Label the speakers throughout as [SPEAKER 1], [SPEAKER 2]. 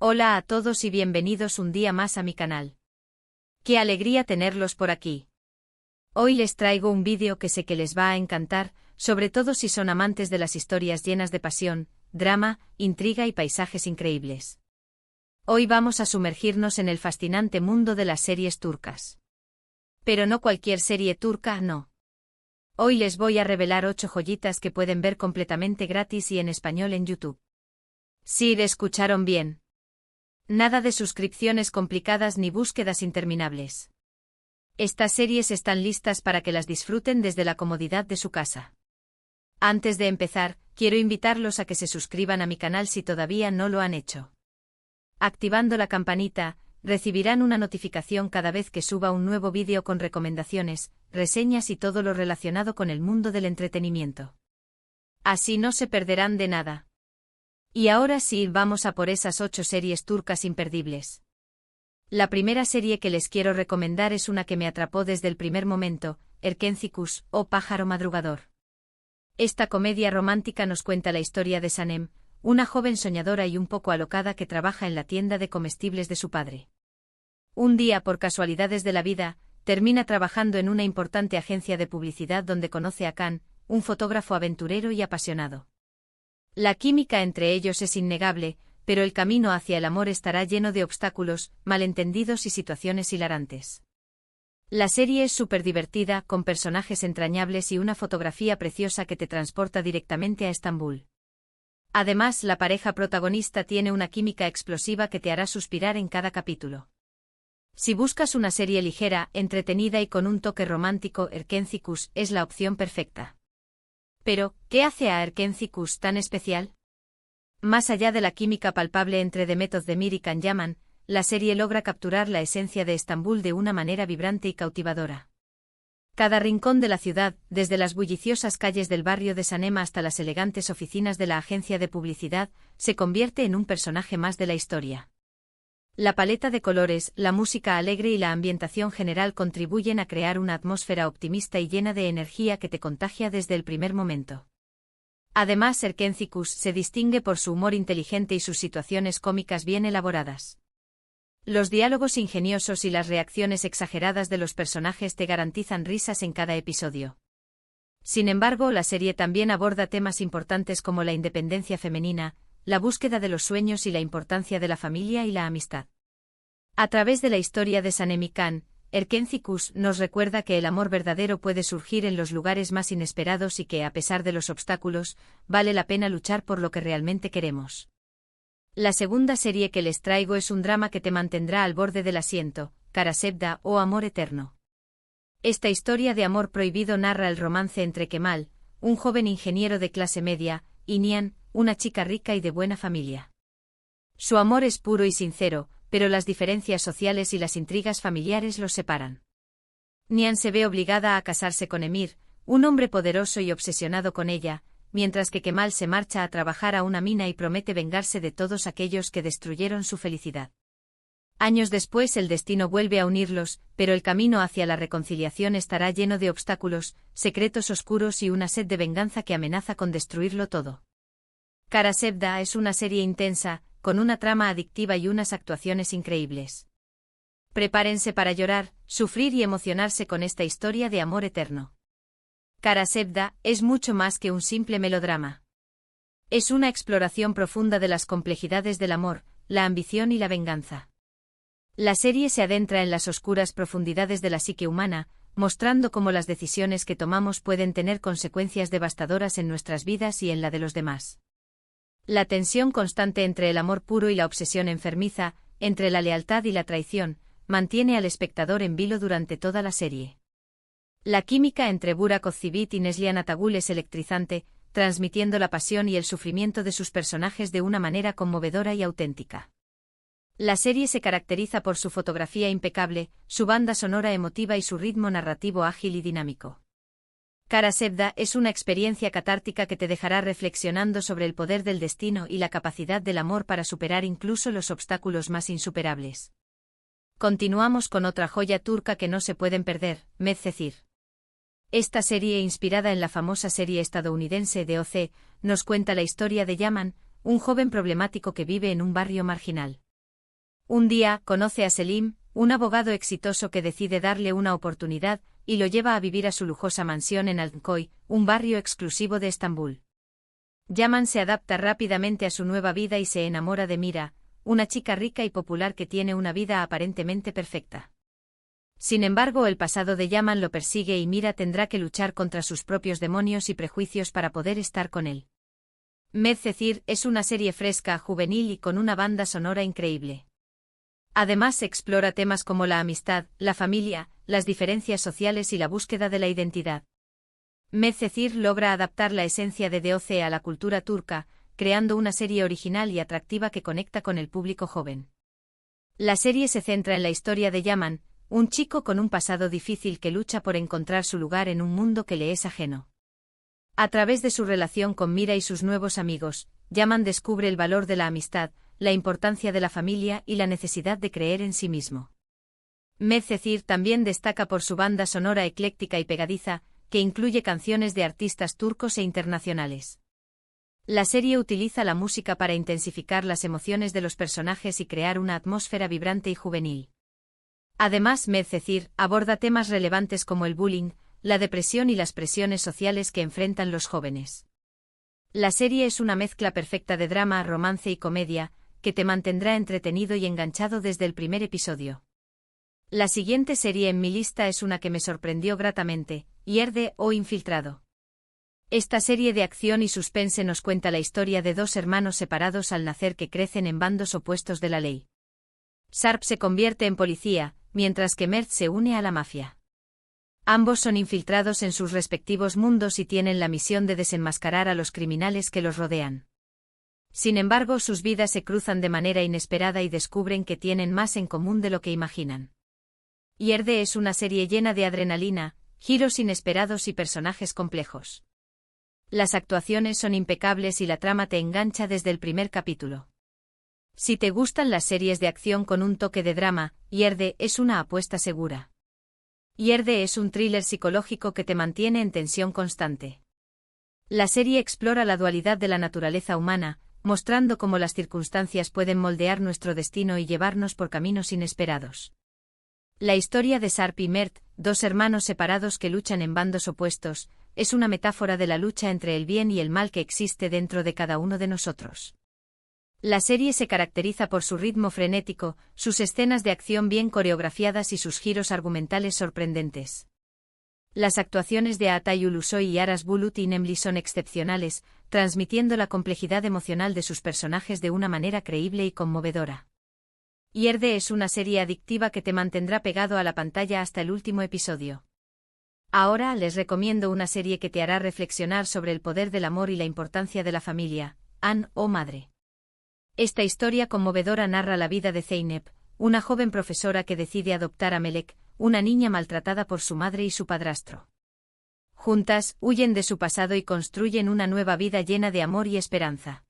[SPEAKER 1] Hola a todos y bienvenidos un día más a mi canal. ¡Qué alegría tenerlos por aquí! Hoy les traigo un vídeo que sé que les va a encantar, sobre todo si son amantes de las historias llenas de pasión, drama, intriga y paisajes increíbles. Hoy vamos a sumergirnos en el fascinante mundo de las series turcas. Pero no cualquier serie turca, no. Hoy les voy a revelar 8 joyitas que pueden ver completamente gratis y en español en YouTube. Sí, escucharon bien. Nada de suscripciones complicadas ni búsquedas interminables. Estas series están listas para que las disfruten desde la comodidad de su casa. Antes de empezar, quiero invitarlos a que se suscriban a mi canal si todavía no lo han hecho. Activando la campanita, recibirán una notificación cada vez que suba un nuevo vídeo con recomendaciones, reseñas y todo lo relacionado con el mundo del entretenimiento. Así no se perderán de nada. Y ahora sí, vamos a por esas 8 series turcas imperdibles. La primera serie que les quiero recomendar es una que me atrapó desde el primer momento, Erkenci o Pájaro Madrugador. Esta comedia romántica nos cuenta la historia de Sanem, una joven soñadora y un poco alocada que trabaja en la tienda de comestibles de su padre. Un día, por casualidades de la vida, termina trabajando en una importante agencia de publicidad donde conoce a Can, un fotógrafo aventurero y apasionado. La química entre ellos es innegable, pero el camino hacia el amor estará lleno de obstáculos, malentendidos y situaciones hilarantes. La serie es súper divertida, con personajes entrañables y una fotografía preciosa que te transporta directamente a Estambul. Además, la pareja protagonista tiene una química explosiva que te hará suspirar en cada capítulo. Si buscas una serie ligera, entretenida y con un toque romántico, Erkenci es la opción perfecta. Pero, ¿qué hace a Erkenci tan especial? Más allá de la química palpable entre Demet Özdemir y Can Yaman, la serie logra capturar la esencia de Estambul de una manera vibrante y cautivadora. Cada rincón de la ciudad, desde las bulliciosas calles del barrio de Sanem hasta las elegantes oficinas de la agencia de publicidad, se convierte en un personaje más de la historia. La paleta de colores, la música alegre y la ambientación general contribuyen a crear una atmósfera optimista y llena de energía que te contagia desde el primer momento. Además, Erkenci se distingue por su humor inteligente y sus situaciones cómicas bien elaboradas. Los diálogos ingeniosos y las reacciones exageradas de los personajes te garantizan risas en cada episodio. Sin embargo, la serie también aborda temas importantes como la independencia femenina, la búsqueda de los sueños y la importancia de la familia y la amistad. A través de la historia de Sanem y Can, Erkenci nos recuerda que el amor verdadero puede surgir en los lugares más inesperados y que, a pesar de los obstáculos, vale la pena luchar por lo que realmente queremos. La segunda serie que les traigo es un drama que te mantendrá al borde del asiento, Karasevda o Amor Eterno. Esta historia de amor prohibido narra el romance entre Kemal, un joven ingeniero de clase media, y Nihan, una chica rica y de buena familia. Su amor es puro y sincero, pero las diferencias sociales y las intrigas familiares los separan. Nihan se ve obligada a casarse con Emir, un hombre poderoso y obsesionado con ella, mientras que Kemal se marcha a trabajar a una mina y promete vengarse de todos aquellos que destruyeron su felicidad. Años después el destino vuelve a unirlos, pero el camino hacia la reconciliación estará lleno de obstáculos, secretos oscuros y una sed de venganza que amenaza con destruirlo todo. Karasevda es una serie intensa, con una trama adictiva y unas actuaciones increíbles. Prepárense para llorar, sufrir y emocionarse con esta historia de amor eterno. Karasevda es mucho más que un simple melodrama. Es una exploración profunda de las complejidades del amor, la ambición y la venganza. La serie se adentra en las oscuras profundidades de la psique humana, mostrando cómo las decisiones que tomamos pueden tener consecuencias devastadoras en nuestras vidas y en la de los demás. La tensión constante entre el amor puro y la obsesión enfermiza, entre la lealtad y la traición, mantiene al espectador en vilo durante toda la serie. La química entre Burak Özçivit y Neslihan Atagül es electrizante, transmitiendo la pasión y el sufrimiento de sus personajes de una manera conmovedora y auténtica. La serie se caracteriza por su fotografía impecable, su banda sonora emotiva y su ritmo narrativo ágil y dinámico. Karasevda es una experiencia catártica que te dejará reflexionando sobre el poder del destino y la capacidad del amor para superar incluso los obstáculos más insuperables. Continuamos con otra joya turca que no se pueden perder, Medcezir. Esta serie, inspirada en la famosa serie estadounidense de OC, nos cuenta la historia de Yaman, un joven problemático que vive en un barrio marginal. Un día, conoce a Selim, un abogado exitoso que decide darle una oportunidad, y lo lleva a vivir a su lujosa mansión en Altınköy, un barrio exclusivo de Estambul. Yaman se adapta rápidamente a su nueva vida y se enamora de Mira, una chica rica y popular que tiene una vida aparentemente perfecta. Sin embargo, el pasado de Yaman lo persigue y Mira tendrá que luchar contra sus propios demonios y prejuicios para poder estar con él. Medcezir es una serie fresca, juvenil y con una banda sonora increíble. Además, explora temas como la amistad, la familia, las diferencias sociales y la búsqueda de la identidad. Medcezir logra adaptar la esencia de DOC a la cultura turca, creando una serie original y atractiva que conecta con el público joven. La serie se centra en la historia de Yaman, un chico con un pasado difícil que lucha por encontrar su lugar en un mundo que le es ajeno. A través de su relación con Mira y sus nuevos amigos, Yaman descubre el valor de la amistad, la importancia de la familia y la necesidad de creer en sí mismo. Medcezir también destaca por su banda sonora ecléctica y pegadiza, que incluye canciones de artistas turcos e internacionales. La serie utiliza la música para intensificar las emociones de los personajes y crear una atmósfera vibrante y juvenil. Además, Medcezir aborda temas relevantes como el bullying, la depresión y las presiones sociales que enfrentan los jóvenes. La serie es una mezcla perfecta de drama, romance y comedia, que te mantendrá entretenido y enganchado desde el primer episodio. La siguiente serie en mi lista es una que me sorprendió gratamente, Yerde o Infiltrado. Esta serie de acción y suspense nos cuenta la historia de dos hermanos separados al nacer que crecen en bandos opuestos de la ley. Sarp se convierte en policía, mientras que Mert se une a la mafia. Ambos son infiltrados en sus respectivos mundos y tienen la misión de desenmascarar a los criminales que los rodean. Sin embargo, sus vidas se cruzan de manera inesperada y descubren que tienen más en común de lo que imaginan. Yerde es una serie llena de adrenalina, giros inesperados y personajes complejos. Las actuaciones son impecables y la trama te engancha desde el primer capítulo. Si te gustan las series de acción con un toque de drama, Yerde es una apuesta segura. Yerde es un thriller psicológico que te mantiene en tensión constante. La serie explora la dualidad de la naturaleza humana, mostrando cómo las circunstancias pueden moldear nuestro destino y llevarnos por caminos inesperados. La historia de Sarp y Mert, dos hermanos separados que luchan en bandos opuestos, es una metáfora de la lucha entre el bien y el mal que existe dentro de cada uno de nosotros. La serie se caracteriza por su ritmo frenético, sus escenas de acción bien coreografiadas y sus giros argumentales sorprendentes. Las actuaciones de Atay Ulusoy y Aras Bulut Inemli son excepcionales, transmitiendo la complejidad emocional de sus personajes de una manera creíble y conmovedora. Yerde es una serie adictiva que te mantendrá pegado a la pantalla hasta el último episodio. Ahora les recomiendo una serie que te hará reflexionar sobre el poder del amor y la importancia de la familia, An o Madre. Esta historia conmovedora narra la vida de Zeynep, una joven profesora que decide adoptar a Melek, una niña maltratada por su madre y su padrastro. Juntas, huyen de su pasado y construyen una nueva vida llena de amor y esperanza.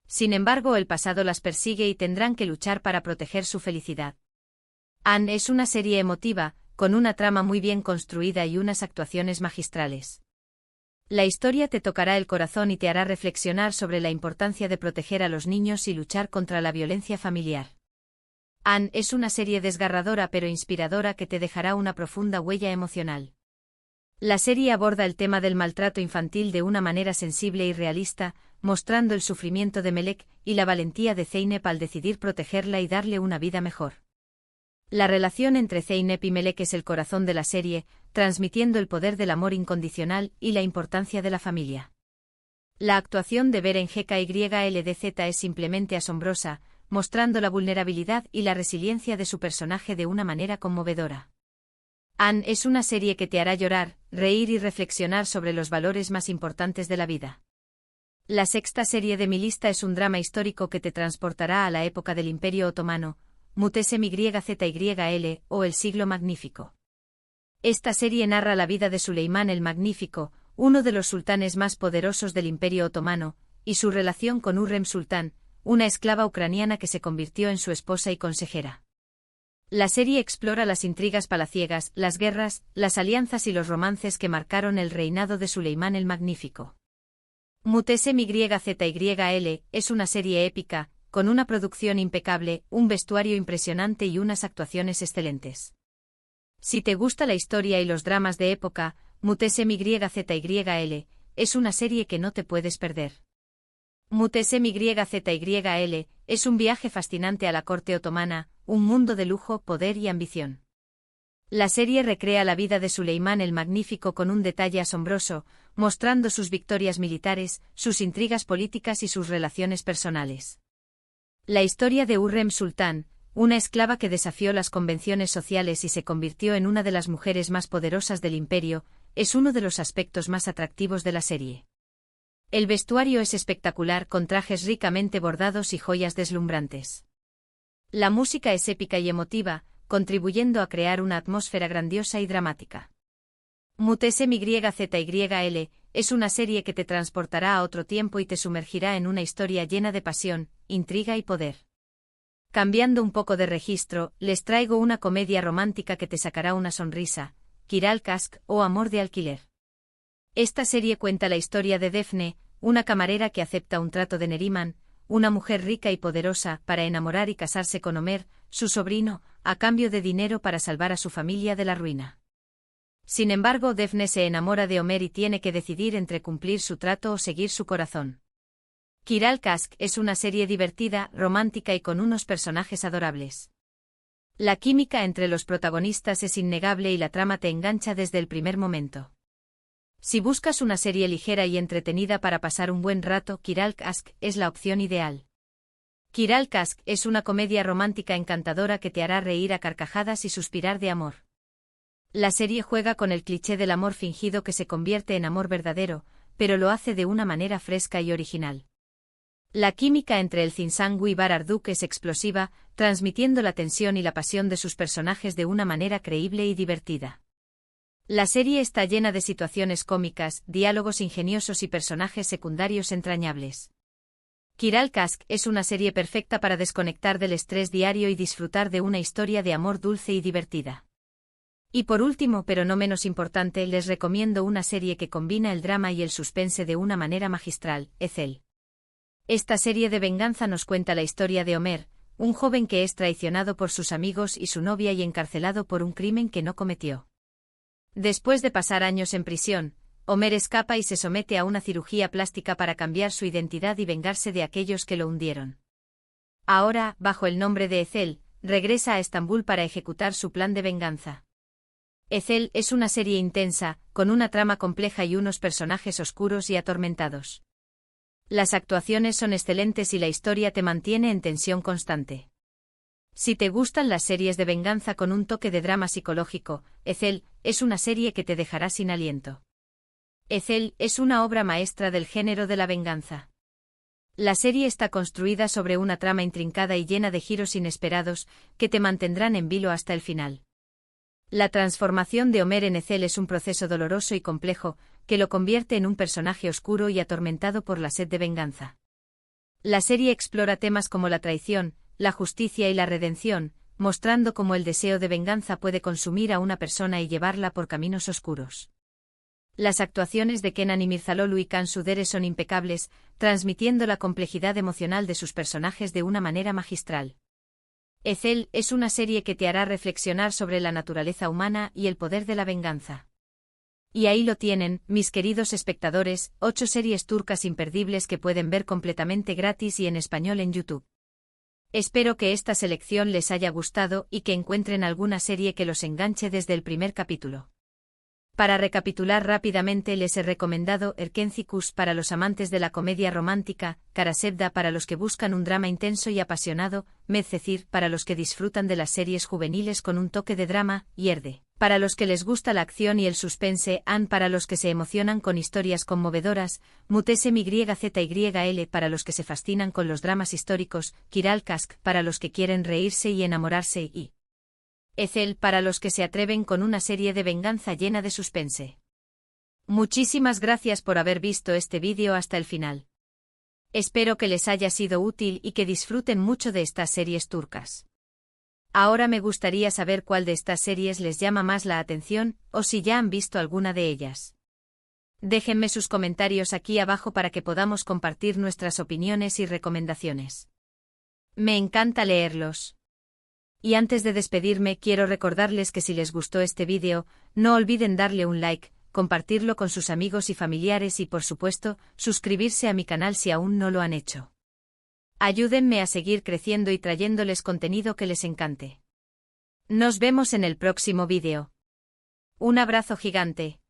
[SPEAKER 1] Sin embargo, el pasado las persigue y tendrán que luchar para proteger su felicidad. An es una serie emotiva, con una trama muy bien construida y unas actuaciones magistrales. La historia te tocará el corazón y te hará reflexionar sobre la importancia de proteger a los niños y luchar contra la violencia familiar. An es una serie desgarradora pero inspiradora que te dejará una profunda huella emocional. La serie aborda el tema del maltrato infantil de una manera sensible y realista, mostrando el sufrimiento de Melek y la valentía de Zeynep al decidir protegerla y darle una vida mejor. La relación entre Zeynep y Melek es el corazón de la serie, transmitiendo el poder del amor incondicional y la importancia de la familia. La actuación de Beren GKYLDZ es simplemente asombrosa, mostrando la vulnerabilidad y la resiliencia de su personaje de una manera conmovedora. An es una serie que te hará llorar, reír y reflexionar sobre los valores más importantes de la vida. La sexta serie de mi lista es un drama histórico que te transportará a la época del Imperio Otomano, Muhteşem YZYL, o El Siglo Magnífico. Esta serie narra la vida de Suleimán el Magnífico, uno de los sultanes más poderosos del Imperio Otomano, y su relación con Hürrem Sultán, una esclava ucraniana que se convirtió en su esposa y consejera. La serie explora las intrigas palaciegas, las guerras, las alianzas y los romances que marcaron el reinado de Suleimán el Magnífico. Muhteşem YZYL es una serie épica, con una producción impecable, un vestuario impresionante y unas actuaciones excelentes. Si te gusta la historia y los dramas de época, MyZYL es una serie que no te puedes perder. MyZYL es un viaje fascinante a la corte otomana, un mundo de lujo, poder y ambición. La serie recrea la vida de Suleimán el Magnífico con un detalle asombroso, mostrando sus victorias militares, sus intrigas políticas y sus relaciones personales. La historia de Hurrem Sultán, una esclava que desafió las convenciones sociales y se convirtió en una de las mujeres más poderosas del imperio, es uno de los aspectos más atractivos de la serie. El vestuario es espectacular con trajes ricamente bordados y joyas deslumbrantes. La música es épica y emotiva, contribuyendo a crear una atmósfera grandiosa y dramática. MyZYL es una serie que te transportará a otro tiempo y te sumergirá en una historia llena de pasión, intriga y poder. Cambiando un poco de registro, les traigo una comedia romántica que te sacará una sonrisa, Kiral Kask o Amor de alquiler. Esta serie cuenta la historia de Defne, una camarera que acepta un trato de Neriman, una mujer rica y poderosa, para enamorar y casarse con Omer, su sobrino, a cambio de dinero para salvar a su familia de la ruina. Sin embargo, Defne se enamora de Omer y tiene que decidir entre cumplir su trato o seguir su corazón. Kiral Kask es una serie divertida, romántica y con unos personajes adorables. La química entre los protagonistas es innegable y la trama te engancha desde el primer momento. Si buscas una serie ligera y entretenida para pasar un buen rato, Kiral Kask es la opción ideal. Kiral Kask es una comedia romántica encantadora que te hará reír a carcajadas y suspirar de amor. La serie juega con el cliché del amor fingido que se convierte en amor verdadero, pero lo hace de una manera fresca y original. La química entre el Zinsangu y Bar Arduk es explosiva, transmitiendo la tensión y la pasión de sus personajes de una manera creíble y divertida. La serie está llena de situaciones cómicas, diálogos ingeniosos y personajes secundarios entrañables. Kiral Kask es una serie perfecta para desconectar del estrés diario y disfrutar de una historia de amor dulce y divertida. Y por último, pero no menos importante, les recomiendo una serie que combina el drama y el suspense de una manera magistral, Ethel. Esta serie de venganza nos cuenta la historia de Omer, un joven que es traicionado por sus amigos y su novia y encarcelado por un crimen que no cometió. Después de pasar años en prisión, Omer escapa y se somete a una cirugía plástica para cambiar su identidad y vengarse de aquellos que lo hundieron. Ahora, bajo el nombre de Ethel, regresa a Estambul para ejecutar su plan de venganza. Ethel es una serie intensa, con una trama compleja y unos personajes oscuros y atormentados. Las actuaciones son excelentes y la historia te mantiene en tensión constante. Si te gustan las series de venganza con un toque de drama psicológico, Ethel es una serie que te dejará sin aliento. Ethel es una obra maestra del género de la venganza. La serie está construida sobre una trama intrincada y llena de giros inesperados que te mantendrán en vilo hasta el final. La transformación de Omer en Ethel es un proceso doloroso y complejo, que lo convierte en un personaje oscuro y atormentado por la sed de venganza. La serie explora temas como la traición, la justicia y la redención, mostrando cómo el deseo de venganza puede consumir a una persona y llevarla por caminos oscuros. Las actuaciones de Kenan İmirzalıoğlu y Can Sudere son impecables, transmitiendo la complejidad emocional de sus personajes de una manera magistral. Ethel es una serie que te hará reflexionar sobre la naturaleza humana y el poder de la venganza. Y ahí lo tienen, mis queridos espectadores, 8 series turcas imperdibles que pueden ver completamente gratis y en español en YouTube. Espero que esta selección les haya gustado y que encuentren alguna serie que los enganche desde el primer capítulo. Para recapitular rápidamente, les he recomendado Erkenci para los amantes de la comedia romántica, Karasevda para los que buscan un drama intenso y apasionado, Medcezir para los que disfrutan de las series juveniles con un toque de drama, y Erde para los que les gusta la acción y el suspense, An para los que se emocionan con historias conmovedoras, MyZYL para los que se fascinan con los dramas históricos, Kiral Kask para los que quieren reírse y enamorarse y Ethel para los que se atreven con una serie de venganza llena de suspense. Muchísimas gracias por haber visto este vídeo hasta el final. Espero que les haya sido útil y que disfruten mucho de estas series turcas. Ahora me gustaría saber cuál de estas series les llama más la atención, o si ya han visto alguna de ellas. Déjenme sus comentarios aquí abajo para que podamos compartir nuestras opiniones y recomendaciones. Me encanta leerlos. Y antes de despedirme quiero recordarles que si les gustó este vídeo, no olviden darle un like, compartirlo con sus amigos y familiares y por supuesto, suscribirse a mi canal si aún no lo han hecho. Ayúdenme a seguir creciendo y trayéndoles contenido que les encante. Nos vemos en el próximo vídeo. Un abrazo gigante.